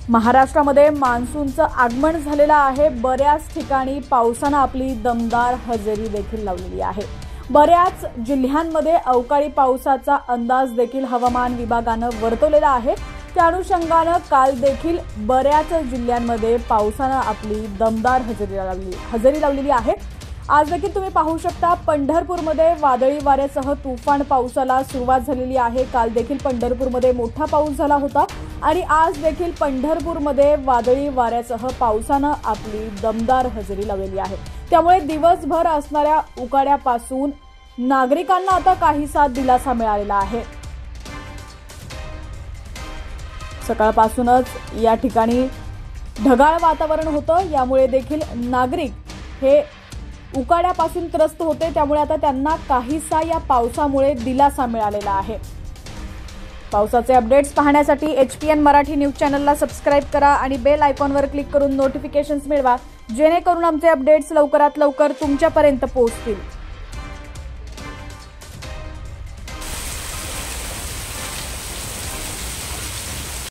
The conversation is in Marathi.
महाराष्ट्रामध्ये मान्सूनचं आगमन झालेलं आहे। बऱ्याच ठिकाणी पावसानं आपली दमदार हजेरी देखील लावलेली आहे। बऱ्याच जिल्ह्यांमध्ये अवकाळी पावसाचा अंदाज देखील हवामान विभागानं वर्तवलेला आहे। त्या अनुषंगानं काल देखील बऱ्याच जिल्ह्यांमध्ये पावसानं आपली दमदार हजेरी लावलेली आहे। आज देखील तुम्ही पाहू शकता पंढरपूरमध्ये वादळी वाऱ्यासह तुफान पावसाला सुरुवात झालेली आहे। काल देखील पंढरपूरमध्ये मोठा पाऊस झाला होता आणि आज देखील पंढरपूरमध्ये वादळी वाऱ्यासह पावसानं आपली दमदार हजेरी लावलेली आहे। त्यामुळे दिवसभर असणाऱ्या उकाड्यापासून नागरिकांना आता काहीसा दिलासा मिळालेला आहे। सकाळपासूनच या ठिकाणी ढगाळ वातावरण होतं, यामुळे देखील नागरिक हे उकाड्यापासून त्रस्त होते। त्यामुळे आता त्यांना काहीसा या पावसामुळे दिलासा मिळालेला आहे। पावसाचे अपडेट्स पाहण्यासाठी HPN मराठी न्यूज चॅनलला सबस्क्राइब करा आणि बेल आयकॉनवर क्लिक करून नोटिफिकेशन्स मिळवा, जेणेकरून आमचे अपडेट्स लवकरात लवकर तुमच्यापर्यंत पोहोचतील।